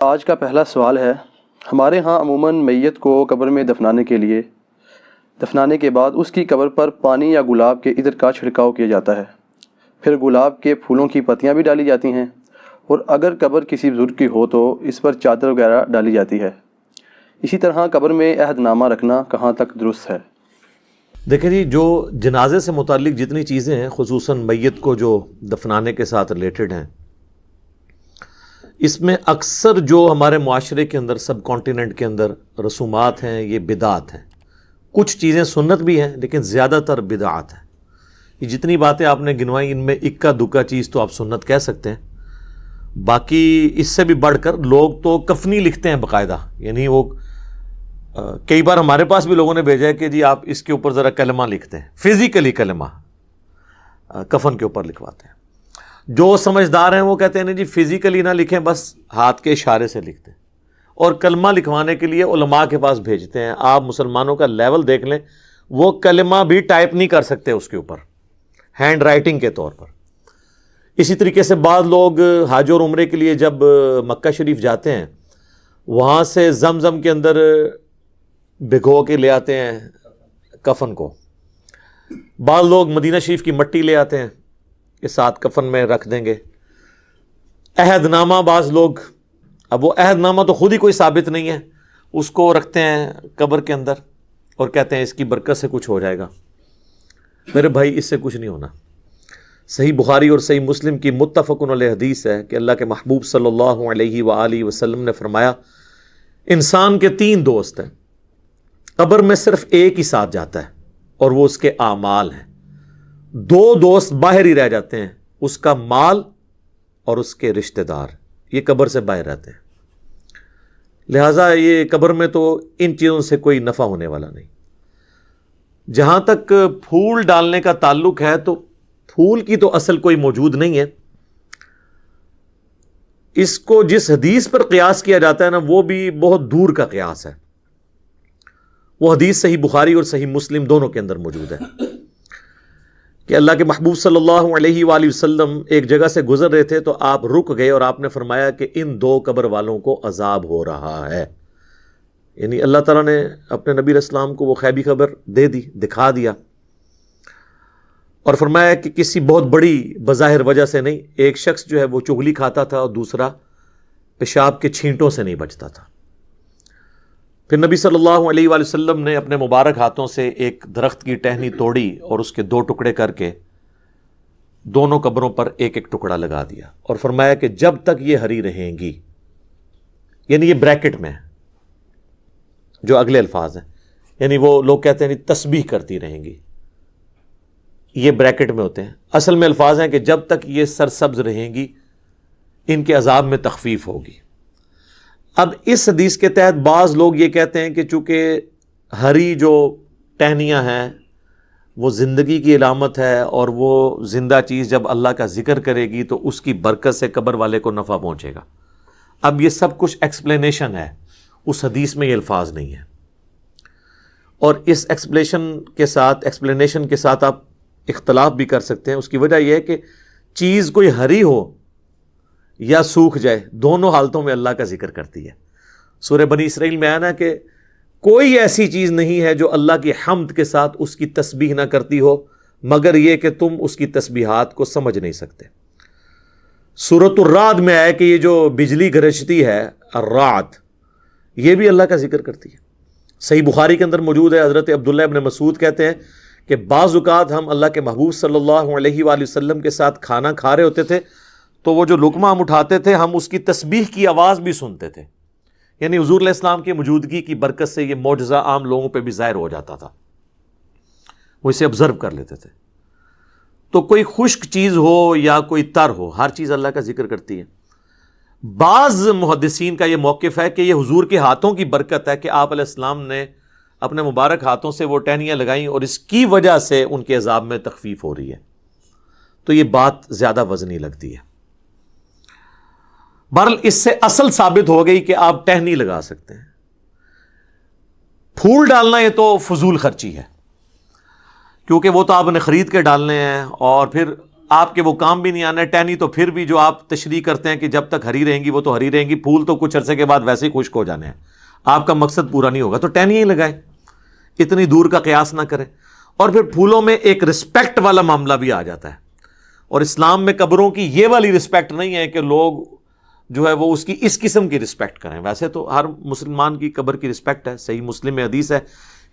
آج کا پہلا سوال ہے، ہمارے ہاں عموماً میت کو قبر میں دفنانے کے بعد اس کی قبر پر پانی یا گلاب کے عطر کا چھڑکاؤ کیا جاتا ہے، پھر گلاب کے پھولوں کی پتیاں بھی ڈالی جاتی ہیں، اور اگر قبر کسی بزرگ کی ہو تو اس پر چادر وغیرہ ڈالی جاتی ہے۔ اسی طرح قبر میں عہد نامہ رکھنا کہاں تک درست ہے؟ دیکھیں جی، جو جنازے سے متعلق جتنی چیزیں ہیں، خصوصاً میت کو جو دفنانے کے ساتھ ریلیٹڈ ہیں، اس میں اکثر جو ہمارے معاشرے کے اندر سب کانٹیننٹ کے اندر رسومات ہیں، یہ بدعات ہیں۔ کچھ چیزیں سنت بھی ہیں لیکن زیادہ تر بدعات ہیں۔ یہ جتنی باتیں آپ نے گنوائی، ان میں اکا دکا چیز تو آپ سنت کہہ سکتے ہیں، باقی اس سے بھی بڑھ کر لوگ تو کفنی لکھتے ہیں باقاعدہ، یعنی وہ کئی بار ہمارے پاس بھی لوگوں نے بھیجا ہے کہ جی آپ اس کے اوپر ذرا کلمہ لکھتے ہیں، فزیکلی کلمہ کفن کے اوپر لکھواتے ہیں۔ جو سمجھدار ہیں وہ کہتے ہیں نہیں جی فزیکلی نہ لکھیں، بس ہاتھ کے اشارے سے لکھتے ہیں، اور کلمہ لکھوانے کے لیے علماء کے پاس بھیجتے ہیں۔ آپ مسلمانوں کا لیول دیکھ لیں، وہ کلمہ بھی ٹائپ نہیں کر سکتے اس کے اوپر، ہینڈ رائٹنگ کے طور پر۔ اسی طریقے سے بعض لوگ حج اور عمرے کے لیے جب مکہ شریف جاتے ہیں، وہاں سے زمزم کے اندر بھگو کے لے آتے ہیں کفن کو۔ بعض لوگ مدینہ شریف کی مٹی لے آتے ہیں کہ ساتھ کفن میں رکھ دیں گے۔ عہد نامہ بعض لوگ، اب وہ عہد نامہ تو خود ہی کوئی ثابت نہیں ہے، اس کو رکھتے ہیں قبر کے اندر اور کہتے ہیں اس کی برکت سے کچھ ہو جائے گا۔ میرے بھائی، اس سے کچھ نہیں ہونا۔ صحیح بخاری اور صحیح مسلم کی متفق علیہ حدیث ہے کہ اللہ کے محبوب صلی اللہ علیہ وآلہ وسلم نے فرمایا، انسان کے 3 دوست ہیں، قبر میں صرف ایک ہی ساتھ جاتا ہے اور وہ اس کے اعمال ہیں۔ 2 دوست باہر ہی رہ جاتے ہیں، اس کا مال اور اس کے رشتہ دار، یہ قبر سے باہر رہتے ہیں۔ لہٰذا یہ قبر میں تو ان چیزوں سے کوئی نفع ہونے والا نہیں۔ جہاں تک پھول ڈالنے کا تعلق ہے، تو پھول کی تو اصل کوئی موجود نہیں ہے۔ اس کو جس حدیث پر قیاس کیا جاتا ہے نا، وہ بھی بہت دور کا قیاس ہے۔ وہ حدیث صحیح بخاری اور صحیح مسلم دونوں کے اندر موجود ہے کہ اللہ کے محبوب صلی اللہ علیہ وآلہ وسلم ایک جگہ سے گزر رہے تھے، تو آپ رک گئے اور آپ نے فرمایا کہ ان 2 قبر والوں کو عذاب ہو رہا ہے۔ یعنی اللہ تعالیٰ نے اپنے نبی علیہ السلام کو وہ غیبی خبر دے دی، دکھا دیا، اور فرمایا کہ کسی بہت بڑی بظاہر وجہ سے نہیں، ایک شخص جو ہے وہ چغلی کھاتا تھا اور دوسرا پیشاب کے چھینٹوں سے نہیں بچتا تھا۔ پھر نبی صلی اللہ علیہ وآلہ وسلم نے اپنے مبارک ہاتھوں سے ایک درخت کی ٹہنی توڑی اور اس کے 2 ٹکڑے کر کے دونوں قبروں پر ایک ایک ٹکڑا لگا دیا، اور فرمایا کہ جب تک یہ ہری رہیں گی، یعنی یہ بریکٹ میں جو اگلے الفاظ ہیں، یعنی وہ لوگ کہتے ہیں تسبیح کرتی رہیں گی، یہ بریکٹ میں ہوتے ہیں، اصل میں الفاظ ہیں کہ جب تک یہ سرسبز رہیں گی ان کے عذاب میں تخفیف ہوگی۔ اب اس حدیث کے تحت بعض لوگ یہ کہتے ہیں کہ چونکہ ہری جو ٹہنیاں ہیں وہ زندگی کی علامت ہے، اور وہ زندہ چیز جب اللہ کا ذکر کرے گی تو اس کی برکت سے قبر والے کو نفع پہنچے گا۔ اب یہ سب کچھ ایکسپلینیشن ہے، اس حدیث میں یہ الفاظ نہیں ہے، اور اس ایکسپلینیشن کے ساتھ آپ اختلاف بھی کر سکتے ہیں۔ اس کی وجہ یہ ہے کہ چیز کوئی ہری ہو یا سوکھ جائے، دونوں حالتوں میں اللہ کا ذکر کرتی ہے۔ سورہ بنی اسرائیل میں آیا نا کہ کوئی ایسی چیز نہیں ہے جو اللہ کی حمد کے ساتھ اس کی تسبیح نہ کرتی ہو، مگر یہ کہ تم اس کی تسبیحات کو سمجھ نہیں سکتے۔ سورۃ الرعد میں آیا کہ یہ جو بجلی گرجتی ہے، الرعد، یہ بھی اللہ کا ذکر کرتی ہے۔ صحیح بخاری کے اندر موجود ہے، حضرت عبداللہ ابن مسعود کہتے ہیں کہ بعض اوقات ہم اللہ کے محبوب صلی اللہ علیہ وآلہ وسلم کے ساتھ کھانا کھا رہے ہوتے تھے، تو وہ جو لقمہ ہم اٹھاتے تھے، ہم اس کی تسبیح کی آواز بھی سنتے تھے۔ یعنی حضور علیہ السلام کی موجودگی کی برکت سے یہ معجزہ عام لوگوں پہ بھی ظاہر ہو جاتا تھا، وہ اسے آبزرو کر لیتے تھے۔ تو کوئی خشک چیز ہو یا کوئی تر ہو، ہر چیز اللہ کا ذکر کرتی ہے۔ بعض محدثین کا یہ موقف ہے کہ یہ حضور کے ہاتھوں کی برکت ہے کہ آپ علیہ السلام نے اپنے مبارک ہاتھوں سے وہ ٹہنیاں لگائیں اور اس کی وجہ سے ان کے عذاب میں تخفیف ہو رہی ہے، تو یہ بات زیادہ وزنی لگتی ہے۔ بہرحال اس سے اصل ثابت ہو گئی کہ آپ ٹہنی لگا سکتے ہیں۔ پھول ڈالنا یہ تو فضول خرچی ہے، کیونکہ وہ تو آپ نے خرید کے ڈالنے ہیں، اور پھر آپ کے وہ کام بھی نہیں آنا ہے. ٹہنی تو پھر بھی جو آپ تشریح کرتے ہیں کہ جب تک ہری رہیں گی وہ تو ہری رہیں گی, پھول تو کچھ عرصے کے بعد ویسے ہی خشک ہو جانے ہیں, آپ کا مقصد پورا نہیں ہوگا, تو ٹہنی ہی لگائیں, اتنی دور کا قیاس نہ کریں. اور پھر پھولوں میں ایک رسپیکٹ والا معاملہ بھی آ جاتا ہے, اور اسلام میں قبروں کی یہ والی رسپیکٹ نہیں ہے کہ لوگ جو ہے وہ اس کی اس قسم کی رسپیکٹ کریں. ویسے تو ہر مسلمان کی قبر کی رسپیکٹ ہے, صحیح مسلم میں حدیث ہے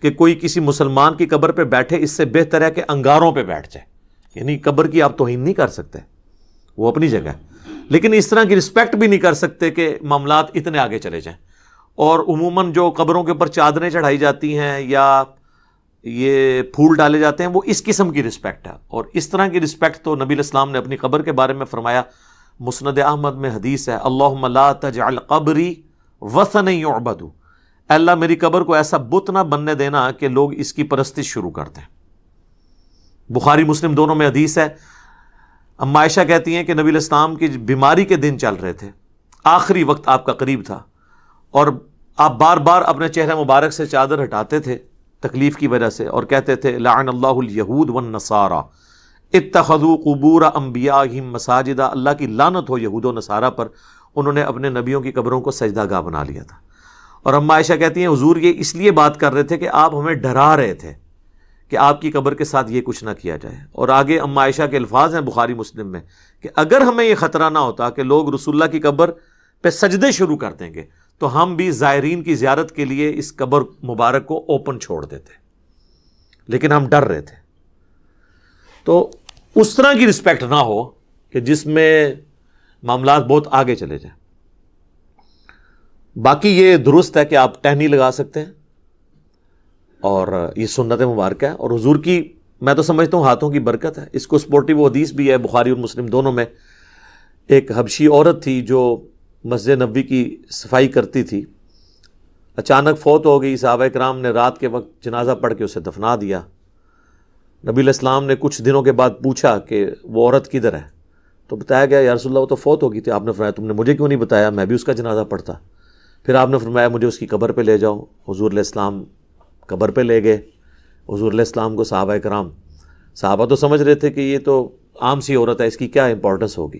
کہ کوئی کسی مسلمان کی قبر پہ بیٹھے اس سے بہتر ہے کہ انگاروں پہ بیٹھ جائے. یعنی قبر کی آپ توہین نہیں کر سکتے, وہ اپنی جگہ ہے, لیکن اس طرح کی رسپیکٹ بھی نہیں کر سکتے کہ معاملات اتنے آگے چلے جائیں. اور عموماً جو قبروں کے اوپر چادریں چڑھائی جاتی ہیں یا یہ پھول ڈالے جاتے ہیں وہ اس قسم کی رسپیکٹ ہے. اور اس طرح کی رسپیکٹ تو نبی الاسلام نے اپنی قبر کے بارے میں فرمایا, مسند احمد میں حدیث ہے, اللہم لا تجعل قبری وثنا یعبد, اے اللہ میری قبر کو ایسا بت نہ بننے دینا کہ لوگ اس کی پرستش شروع کر دیں. بخاری مسلم دونوں میں حدیث ہے. اما عائشہ کہتی ہیں کہ نبی الاسلام کی بیماری کے دن چل رہے تھے, آخری وقت آپ کا قریب تھا, اور آپ بار بار اپنے چہرہ مبارک سے چادر ہٹاتے تھے تکلیف کی وجہ سے, اور کہتے تھے لعن اللہ الیہود والنصارى اتخذوا قبور انبیائہم مساجدہ, اللہ کی لعنت ہو یہود و نصارہ پر, انہوں نے اپنے نبیوں کی قبروں کو سجدہ گاہ بنا لیا تھا. اور اما عائشہ کہتی ہیں حضور یہ اس لیے بات کر رہے تھے کہ آپ ہمیں ڈرا رہے تھے کہ آپ کی قبر کے ساتھ یہ کچھ نہ کیا جائے. اور آگے اما عائشہ کے الفاظ ہیں بخاری مسلم میں کہ اگر ہمیں یہ خطرہ نہ ہوتا کہ لوگ رسول اللہ کی قبر پہ سجدے شروع کر دیں گے تو ہم بھی زائرین کی زیارت کے لیے اس قبر مبارک کو اوپن چھوڑ دیتے, لیکن ہم ڈر رہے تھے. تو اس طرح کی رسپیکٹ نہ ہو کہ جس میں معاملات بہت آگے چلے جائیں. باقی یہ درست ہے کہ آپ ٹہنی لگا سکتے ہیں, اور یہ سنت مبارکہ ہے, اور حضور کی میں تو سمجھتا ہوں ہاتھوں کی برکت ہے. اس کو سپورٹیو حدیث بھی ہے بخاری اور مسلم دونوں میں. ایک حبشی عورت تھی جو مسجد نبوی کی صفائی کرتی تھی, اچانک فوت ہو گئی. صحابہ کرام نے رات کے وقت جنازہ پڑھ کے اسے دفنا دیا. نبی علیہ السلام نے کچھ دنوں کے بعد پوچھا کہ وہ عورت کدھر ہے, تو بتایا گیا یا رسول اللہ وہ تو فوت ہو گئی تھی. آپ نے فرمایا تم نے مجھے کیوں نہیں بتایا, میں بھی اس کا جنازہ پڑھتا. پھر آپ نے فرمایا مجھے اس کی قبر پہ لے جاؤ. حضور علیہ السلام قبر پہ لے گئے. حضور علیہ السلام کو صحابہ تو سمجھ رہے تھے کہ یہ تو عام سی عورت ہے, اس کی کیا امپورٹنس ہوگی,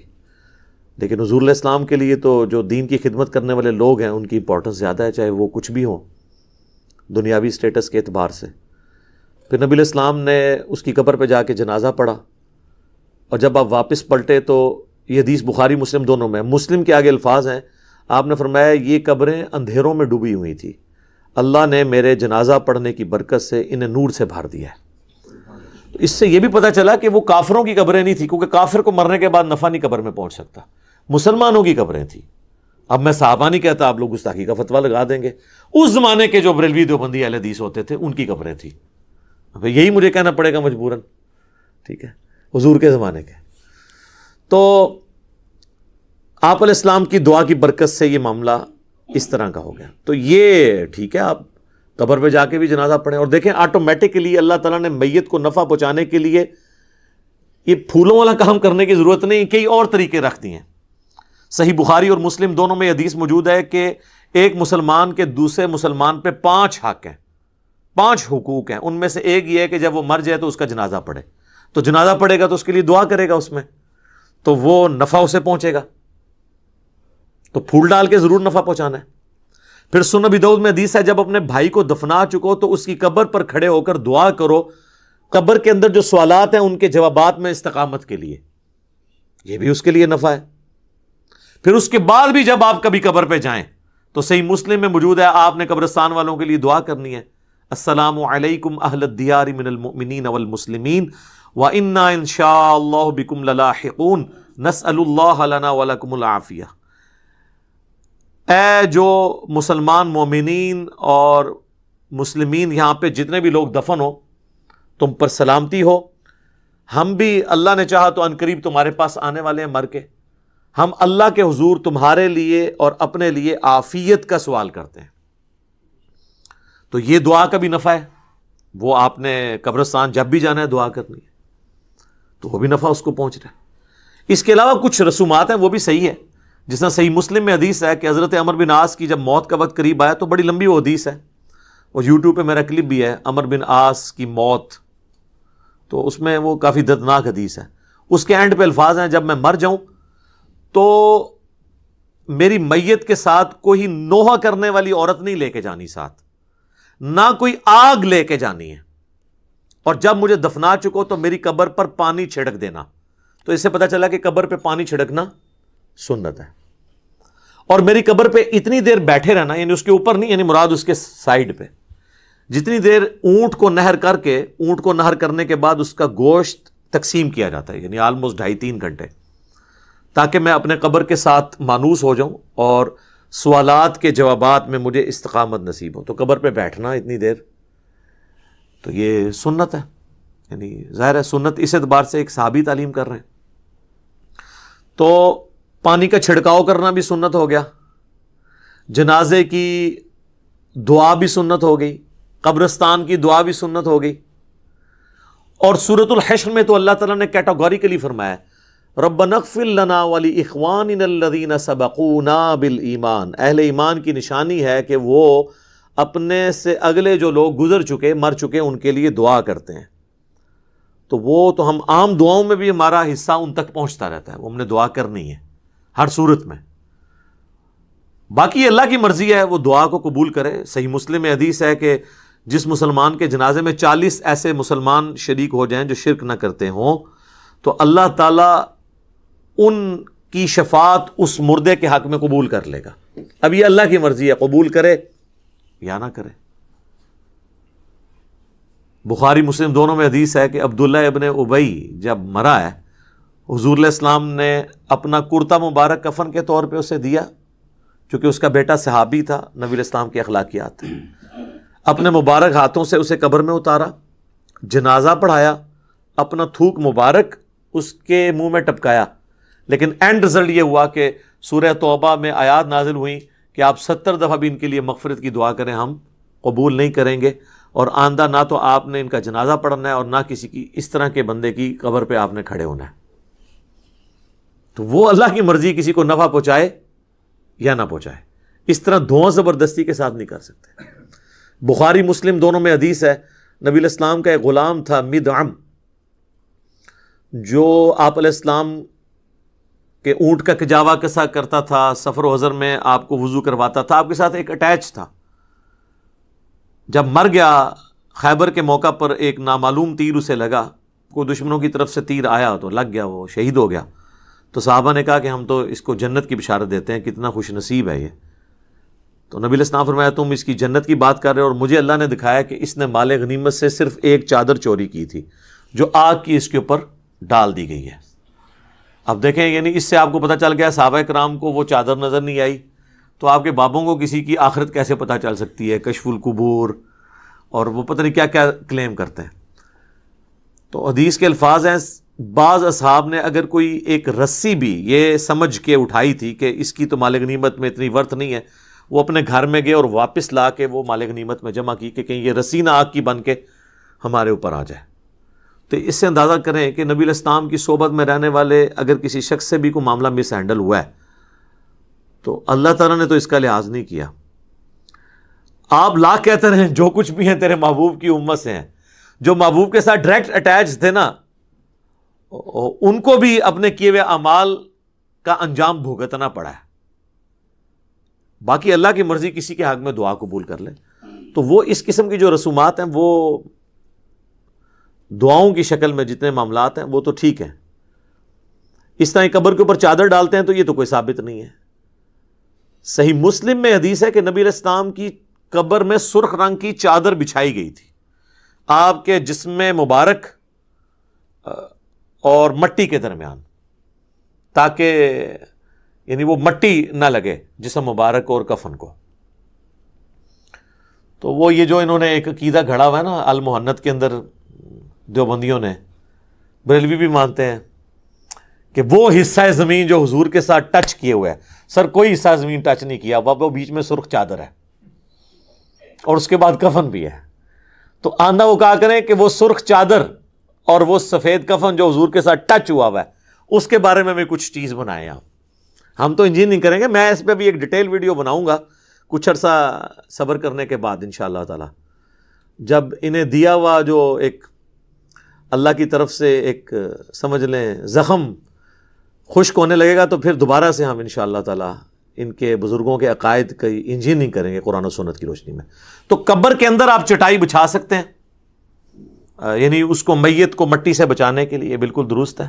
لیکن حضور علیہ السلام کے لیے تو جو دین کی خدمت کرنے والے لوگ ہیں ان کی امپورٹنس زیادہ ہے, چاہے وہ کچھ بھی ہوں دنیاوی سٹیٹس کے اعتبار سے. پھر نبی علیہ السلام نے اس کی قبر پہ جا کے جنازہ پڑھا, اور جب آپ واپس پلٹے تو یہ حدیث بخاری مسلم دونوں میں, مسلم کے آگے الفاظ ہیں, آپ نے فرمایا یہ قبریں اندھیروں میں ڈوبی ہوئی تھی, اللہ نے میرے جنازہ پڑھنے کی برکت سے انہیں نور سے بھر دیا ہے. تو اس سے یہ بھی پتہ چلا کہ وہ کافروں کی قبریں نہیں تھیں, کیونکہ کافر کو مرنے کے بعد نفع نہیں قبر میں پہنچ سکتا, مسلمانوں کی قبریں تھیں. اب میں صحابہ نہیں کہتا, آپ لوگ گستاخی کا فتویٰ لگا دیں گے. اس زمانے کے جو بریلوی دیوبندی اہل حدیث ہوتے تھے ان کی قبریں تھیں. اب یہی مجھے کہنا پڑے گا مجبوراً, ٹھیک ہے, حضور کے زمانے کے. تو آپ علیہ السلام کی دعا کی برکت سے یہ معاملہ اس طرح کا ہو گیا. تو یہ ٹھیک ہے, آپ قبر پہ جا کے بھی جنازہ پڑھیں. اور دیکھیں آٹومیٹکلی اللہ تعالیٰ نے میت کو نفع پہنچانے کے لیے یہ پھولوں والا کام کرنے کی ضرورت نہیں, کئی اور طریقے رکھ دیے ہیں. صحیح بخاری اور مسلم دونوں میں حدیث موجود ہے کہ ایک مسلمان کے دوسرے مسلمان پہ 5 حق ہیں, 5 حقوق ہیں. ان میں سے ایک یہ ہے کہ جب وہ مر جائے تو اس کا جنازہ پڑھے. تو جنازہ پڑھے گا تو اس کے لیے دعا کرے گا اس میں, تو وہ نفع اسے پہنچے گا. تو پھول ڈال کے ضرور نفع پہنچانا ہے. پھر سنن ابی داؤد میں حدیث ہے جب اپنے بھائی کو دفنا چکو تو اس کی قبر پر کھڑے ہو کر دعا کرو, قبر کے اندر جو سوالات ہیں ان کے جوابات میں استقامت کے لیے, یہ بھی اس کے لیے نفع ہے. پھر اس کے بعد بھی جب آپ کبھی قبر پہ جائیں تو صحیح مسلم میں موجود ہے آپ نے قبرستان والوں کے لیے دعا کرنی ہے, السلام علیکم اہل الدیار من المؤمنین والمسلمین وَإِنَّا إِن شَاءَ اللَّهُ بِكُمْ لَلَاحِقُونَ نَسْأَلُ اللَّهَ لَنَا وَلَكُمُ الْعَافِيَةَ. اے جو مسلمان مومنین اور مسلمین یہاں پہ جتنے بھی لوگ دفن ہو تم پر سلامتی ہو, ہم بھی اللہ نے چاہا تو عنقریب تمہارے پاس آنے والے ہیں مر کے, ہم اللہ کے حضور تمہارے لیے اور اپنے لیے عافیت کا سوال کرتے ہیں. تو یہ دعا کا بھی نفع ہے, وہ آپ نے قبرستان جب بھی جانا ہے دعا کرنی ہے تو وہ بھی نفع اس کو پہنچ رہا ہے. اس کے علاوہ کچھ رسومات ہیں وہ بھی صحیح ہے, جس طرح صحیح مسلم میں حدیث ہے کہ حضرت عمر بن عاص کی جب موت کا وقت قریب آیا, تو بڑی لمبی وہ حدیث ہے, اور یوٹیوب پہ میرا کلپ بھی ہے عمر بن عاص کی موت, تو اس میں وہ کافی دردناک حدیث ہے. اس کے اینڈ پہ الفاظ ہیں جب میں مر جاؤں تو میری میت کے ساتھ کوئی نوحہ کرنے والی عورت نہیں لے کے جانی ساتھ، نہ کوئی آگ لے کے جانی ہے، اور جب مجھے دفنا چکو تو میری قبر پر پانی چھڑک دینا۔ تو اس سے پتہ چلا کہ قبر پہ پانی چھڑکنا سنت ہے، اور میری قبر پہ اتنی دیر بیٹھے رہنا، یعنی اس کے اوپر نہیں، یعنی مراد اس کے سائیڈ پہ، جتنی دیر اونٹ کو نہر کر کے، اونٹ کو نہر کرنے کے بعد اس کا گوشت تقسیم کیا جاتا ہے، یعنی آلموسٹ 2.5-3 گھنٹے، تاکہ میں اپنے قبر کے ساتھ مانوس ہو جاؤں اور سوالات کے جوابات میں مجھے استقامت نصیب ہو۔ تو قبر پہ بیٹھنا اتنی دیر، تو یہ سنت ہے، یعنی ظاہر ہے سنت اس اعتبار سے ایک صحابی تعلیم کر رہے ہیں۔ تو پانی کا چھڑکاؤ کرنا بھی سنت ہو گیا، جنازے کی دعا بھی سنت ہو گئی، قبرستان کی دعا بھی سنت ہو گئی، اور سورۃ الحشر میں تو اللہ تعالیٰ نے کیٹاگوریکلی فرمایا ربنا اغفر لنا ولاخواننا الذین سبقونا بالایمان، اہل ایمان کی نشانی ہے کہ وہ اپنے سے اگلے جو لوگ گزر چکے، مر چکے، ان کے لیے دعا کرتے ہیں۔ تو وہ تو ہم عام دعاؤں میں بھی ہمارا حصہ ان تک پہنچتا رہتا ہے، وہ ہم نے دعا کرنی ہے ہر صورت میں۔ باقی اللہ کی مرضی ہے، وہ دعا کو قبول کرے۔ صحیح مسلم میں حدیث ہے کہ جس مسلمان کے جنازے میں 40 ایسے مسلمان شریک ہو جائیں جو شرک نہ کرتے ہوں، تو اللہ تعالیٰ ان کی شفاعت اس مردے کے حق میں قبول کر لے گا۔ اب یہ اللہ کی مرضی ہے، قبول کرے یا نہ کرے۔ بخاری مسلم دونوں میں حدیث ہے کہ عبداللہ ابن ابی جب مرا ہے، حضور علیہ السلام نے اپنا کرتا مبارک کفن کے طور پہ اسے دیا، چونکہ اس کا بیٹا صحابی تھا، نبی علیہ السلام کی اخلاقیات تھیں۔ اپنے مبارک ہاتھوں سے اسے قبر میں اتارا، جنازہ پڑھایا، اپنا تھوک مبارک اس کے منہ میں ٹپکایا، لیکن اینڈ رزلٹ یہ ہوا کہ سورہ توبہ میں آیات نازل ہوئیں کہ آپ 70 دفعہ بھی ان کے لیے مغفرت کی دعا کریں، ہم قبول نہیں کریں گے، اور آئندہ نہ تو آپ نے ان کا جنازہ پڑھنا ہے اور نہ کسی کی اس طرح کے بندے کی قبر پہ آپ نے کھڑے ہونا ہے۔ تو وہ اللہ کی مرضی، کسی کو نفع پہنچائے یا نہ پہنچائے، اس طرح دھواں زبردستی کے ساتھ نہیں کر سکتے۔ بخاری مسلم دونوں میں حدیث ہے، نبی علیہ السلام کا ایک غلام تھا مدعم، جو آپ علیہ السلام کہ اونٹ کا کجاوا کسا کرتا تھا، سفر و حضر میں آپ کو وضو کرواتا تھا، آپ کے ساتھ ایک اٹیچ تھا۔ جب مر گیا خیبر کے موقع پر ایک نامعلوم تیر اسے لگا، کوئی دشمنوں کی طرف سے تیر آیا تو لگ گیا، وہ شہید ہو گیا۔ تو صحابہ نے کہا کہ ہم تو اس کو جنت کی بشارت دیتے ہیں، کتنا خوش نصیب ہے یہ۔ تو نبی علیہ السلام فرمایا تم اس کی جنت کی بات کر رہے ہو، اور مجھے اللہ نے دکھایا کہ اس نے مال غنیمت سے صرف ایک چادر چوری کی تھی جو آگ کی اس کے اوپر ڈال دی گئی ہے۔ اب دیکھیں، یعنی اس سے آپ کو پتہ چل گیا صحابہ کرام کو وہ چادر نظر نہیں آئی، تو آپ کے بابوں کو کسی کی آخرت کیسے پتہ چل سکتی ہے؟ کشف القبور اور وہ پتہ نہیں کیا کیا کلیم کرتے ہیں۔ تو حدیث کے الفاظ ہیں، بعض اصحاب نے اگر کوئی ایک رسی بھی یہ سمجھ کے اٹھائی تھی کہ اس کی تو مال غنیمت میں اتنی ورث نہیں ہے، وہ اپنے گھر میں گئے اور واپس لا کے وہ مال غنیمت میں جمع کی کہ کہیں یہ رسی نہ آگ کی بن کے ہمارے اوپر آ جائے۔ تو اس سے اندازہ کریں کہ نبی علیہ السلام کی صحبت میں رہنے والے اگر کسی شخص سے بھی کوئی معاملہ مس ہینڈل ہوا ہے تو اللہ تعالیٰ نے تو اس کا لحاظ نہیں کیا۔ آپ لاکھ کہتے رہیں جو کچھ بھی ہیں تیرے محبوب کی امت سے ہیں، جو محبوب کے ساتھ ڈائریکٹ اٹیچ تھے نا، ان کو بھی اپنے کیے ہوئے اعمال کا انجام بھگتنا پڑا ہے۔ باقی اللہ کی مرضی، کسی کے حق میں دعا قبول کر لے تو وہ اس قسم کی جو رسومات ہیں، وہ دعاؤں کی شکل میں جتنے معاملات ہیں وہ تو ٹھیک ہیں۔ اس طرح قبر کے اوپر چادر ڈالتے ہیں تو یہ تو کوئی ثابت نہیں ہے۔ صحیح مسلم میں حدیث ہے کہ نبی علیہ السلام کی قبر میں سرخ رنگ کی چادر بچھائی گئی تھی، آپ کے جسم مبارک اور مٹی کے درمیان، تاکہ یعنی وہ مٹی نہ لگے جسم مبارک اور کفن کو۔ تو وہ یہ جو انہوں نے ایک عقیدہ گھڑا ہوا ہے نا المحنت کے اندر، دیوبندیوں نے، بریلوی بھی مانتے ہیں کہ وہ حصہ زمین جو حضور کے ساتھ ٹچ کیے ہوئے ہے، سر کوئی حصہ زمین ٹچ نہیں کیا، وہ بیچ میں سرخ چادر ہے اور اس کے بعد کفن بھی ہے۔ تو آندہ وہ کہا کریں کہ وہ سرخ چادر اور وہ سفید کفن جو حضور کے ساتھ ٹچ ہوا ہوا ہے، اس کے بارے میں بھی کچھ چیز بنائیں آپ۔ ہم تو انجینئرنگ کریں گے، میں اس پہ بھی ایک ڈیٹیل ویڈیو بناؤں گا کچھ عرصہ صبر کرنے کے بعد انشاءاللہ تعالی، جب انہیں دیا ہوا جو ایک اللہ کی طرف سے ایک سمجھ لیں زخم خشک ہونے لگے گا تو پھر دوبارہ سے ہم انشاءاللہ تعالی ان کے بزرگوں کے عقائد کی انجینئرنگ کریں گے قرآن و سنت کی روشنی میں. تو قبر کے اندر آپ چٹائی بچھا سکتے ہیں، یعنی اس کو میت کو مٹی سے بچانے کے لیے بالکل درست ہے.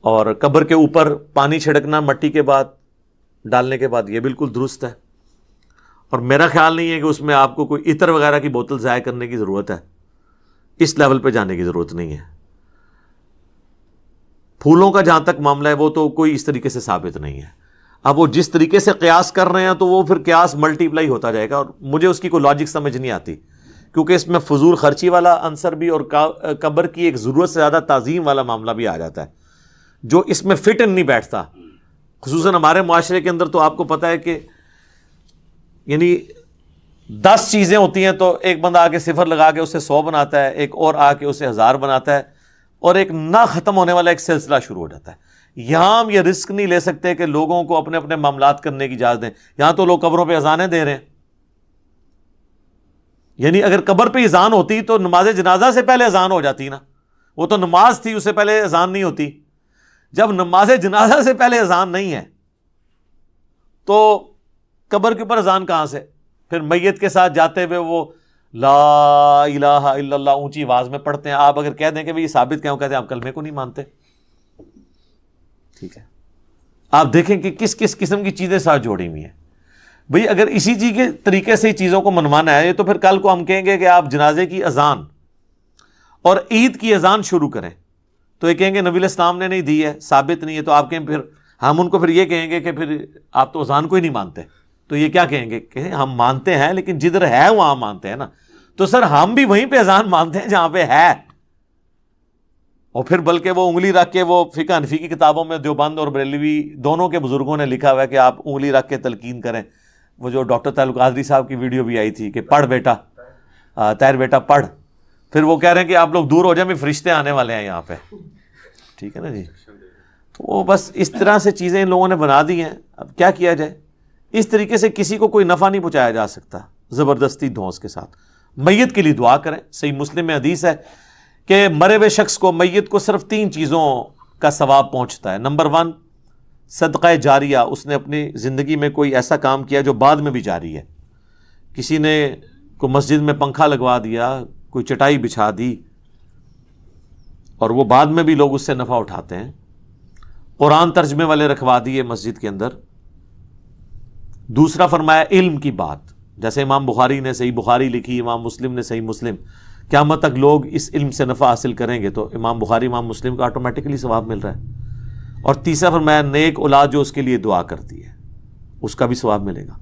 اور قبر کے اوپر پانی چھڑکنا مٹی کے بعد ڈالنے کے بعد یہ بالکل درست ہے. اور میرا خیال نہیں ہے کہ اس میں آپ کو کوئی عطر وغیرہ کی بوتل ضائع کرنے کی ضرورت ہے، اس لیول پہ جانے کی ضرورت نہیں ہے. پھولوں کا جہاں تک معاملہ ہے وہ تو کوئی اس طریقے سے ثابت نہیں ہے. اب وہ جس طریقے سے قیاس کر رہے ہیں تو وہ پھر قیاس ملٹی پلائی ہوتا جائے گا، اور مجھے اس کی کوئی لاجک سمجھ نہیں آتی، کیونکہ اس میں فضول خرچی والا عنصر بھی اور قبر کی ایک ضرورت سے زیادہ تعظیم والا معاملہ بھی آ جاتا ہے جو اس میں فٹ ان نہیں بیٹھتا. خصوصاً ہمارے معاشرے کے اندر تو آپ کو پتہ ہے کہ یعنی 10 چیزیں ہوتی ہیں تو ایک بندہ آ کے صفر لگا کے اسے 100 بناتا ہے، ایک اور آ کے اسے 1000 بناتا ہے، اور ایک نہ ختم ہونے والا ایک سلسلہ شروع ہو جاتا ہے. یہاں ہم یہ رسک نہیں لے سکتے کہ لوگوں کو اپنے اپنے معاملات کرنے کی اجازت دیں. یہاں تو لوگ قبروں پہ اذانیں دے رہے ہیں. یعنی اگر قبر پہ اذان ہوتی تو نماز جنازہ سے پہلے اذان ہو جاتی نا، وہ تو نماز تھی، اس سے پہلے اذان نہیں ہوتی. جب نماز جنازہ سے پہلے اذان نہیں ہے تو قبر کے اوپر اذان کہاں سے؟ پھر میت کے ساتھ جاتے ہوئے وہ لا الہ الا اللہ اونچی آواز میں پڑھتے ہیں. آپ اگر کہہ دیں کہ یہ ثابت کیوں کہتے ہیں، آپ کلمے کو نہیں مانتے. ٹھیک ہے، آپ دیکھیں کہ کس کس قسم کی چیزیں ساتھ جوڑی ہوئی ہیں. بھئی اگر اسی چیز کے طریقے سے چیزوں کو منوانا ہے تو پھر کل کو ہم کہیں گے کہ آپ جنازے کی اذان اور عید کی اذان شروع کریں تو یہ کہیں گے نبی الاسلام نے نہیں دی ہے، ثابت نہیں ہے. تو آپ کہیں پھر ہم ان کو پھر یہ کہیں گے کہ پھر آپ تو اذان کو ہی نہیں مانتے. تو یہ کیا کہیں گے کہ ہم مانتے ہیں لیکن جدھر ہے وہاں مانتے ہیں نا. تو سر ہم بھی وہیں پہ اذان مانتے ہیں جہاں پہ ہے. اور پھر بلکہ وہ انگلی رکھ کے، وہ فقہ حنفی کی کتابوں میں دیوبند اور بریلوی دونوں کے بزرگوں نے لکھا ہوا ہے کہ آپ انگلی رکھ کے تلقین کریں. وہ جو ڈاکٹر طاہر القادری صاحب کی ویڈیو بھی آئی تھی کہ پڑھ بیٹا، طاہر بیٹا پڑھ. پھر وہ کہہ رہے ہیں کہ آپ لوگ دور ہو جائیں، فرشتے آنے والے ہیں یہاں پہ. ٹھیک ہے نا جی. تو وہ بس اس طرح سے چیزیں ان لوگوں نے بنا دی ہیں. اب کیا کیا جائے؟ اس طریقے سے کسی کو کوئی نفع نہیں پہنچایا جا سکتا زبردستی دھونس کے ساتھ. میت کے لیے دعا کریں. صحیح مسلم میں حدیث ہے کہ مرے ہوئے شخص کو، میت کو صرف 3 چیزوں کا ثواب پہنچتا ہے. نمبر 1 صدقہ جاریہ، اس نے اپنی زندگی میں کوئی ایسا کام کیا جو بعد میں بھی جاری ہے. کسی نے کوئی مسجد میں پنکھا لگوا دیا، کوئی چٹائی بچھا دی، اور وہ بعد میں بھی لوگ اس سے نفع اٹھاتے ہیں. قرآن ترجمے والے رکھوا دیے مسجد کے اندر. دوسرا فرمایا علم کی بات، جیسے امام بخاری نے صحیح بخاری لکھی، امام مسلم نے صحیح مسلم. قیامت تک لوگ اس علم سے نفع حاصل کریں گے تو امام بخاری امام مسلم کا آٹومیٹکلی ثواب مل رہا ہے. اور تیسرا فرمایا نیک اولاد جو اس کے لیے دعا کرتی ہے اس کا بھی ثواب ملے گا.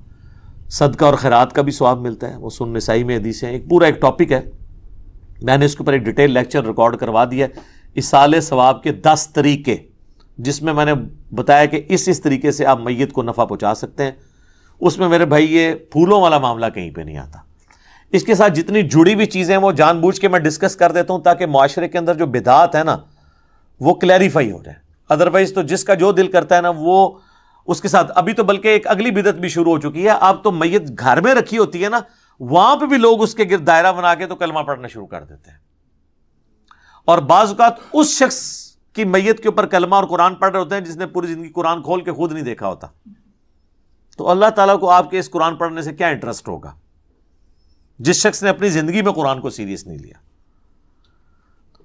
صدقہ اور خیرات کا بھی ثواب ملتا ہے. وہ سنن نسائی میں حدیث ہیں. ایک پورا ایک ٹاپک ہے، میں نے اس کے اوپر ایک ڈیٹیل لیکچر ریکارڈ کروا دیا ہے، ایصال ثواب کے 10 طریقے، جس میں میں نے بتایا کہ اس طریقے سے آپ میت کو نفع پہنچا سکتے ہیں. اس میں میرے بھائی یہ پھولوں والا معاملہ کہیں پہ نہیں آتا. اس کے ساتھ جتنی جڑی ہوئی چیزیں وہ جان بوجھ کے میں ڈسکس کر دیتا ہوں تاکہ معاشرے کے اندر جو بدعات ہے نا وہ کلیریفائی ہو جائے. ادروائز تو جس کا جو دل کرتا ہے نا وہ اس کے ساتھ. ابھی تو بلکہ ایک اگلی بدعت بھی شروع ہو چکی ہے. آپ تو میت گھر میں رکھی ہوتی ہے نا، وہاں پہ بھی لوگ اس کے گرد دائرہ بنا کے تو کلمہ پڑھنا شروع کر دیتے ہیں. اور بعض اوقات اس شخص کی میت کے اوپر کلمہ اور قرآن پڑھ رہے ہوتے ہیں جس نے پوری زندگی قرآن کھول کے خود نہیں دیکھا ہوتا. تو اللہ تعالیٰ کو آپ کے اس قرآن پڑھنے سے کیا انٹرسٹ ہوگا جس شخص نے اپنی زندگی میں قرآن کو سیریس نہیں لیا.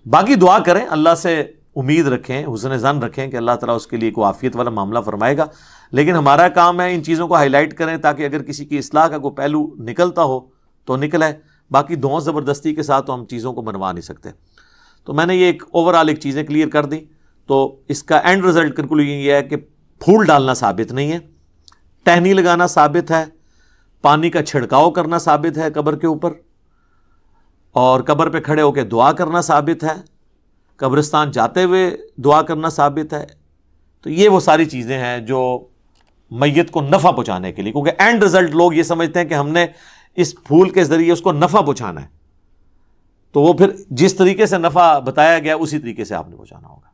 باقی دعا کریں، اللہ سے امید رکھیں، حسن ظن رکھیں کہ اللہ تعالیٰ اس کے لیے کوئی عافیت والا معاملہ فرمائے گا. لیکن ہمارا کام ہے ان چیزوں کو ہائی لائٹ کریں تاکہ اگر کسی کی اصلاح کا کوئی پہلو نکلتا ہو تو نکلے. باقی دھونس زبردستی کے ساتھ تو ہم چیزوں کو بنوا نہیں سکتے. تو میں نے یہ ایک اوور آل ایک چیزیں کلیئر کر دی. تو اس کا اینڈ رزلٹ کنکلوژن یہ ہے کہ پھول ڈالنا ثابت نہیں ہے، ٹہنی لگانا ثابت ہے، پانی کا چھڑکاؤ کرنا ثابت ہے قبر کے اوپر، اور قبر پہ کھڑے ہو کے دعا کرنا ثابت ہے، قبرستان جاتے ہوئے دعا کرنا ثابت ہے. تو یہ وہ ساری چیزیں ہیں جو میت کو نفع پہنچانے کے لیے، کیونکہ اینڈ رزلٹ لوگ یہ سمجھتے ہیں کہ ہم نے اس پھول کے ذریعے اس کو نفع پہنچانا ہے، تو وہ پھر جس طریقے سے نفع بتایا گیا اسی طریقے سے آپ نے پہنچانا ہوگا.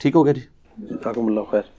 ٹھیک ہو گیا جی؟ جزاکم اللہ خیر.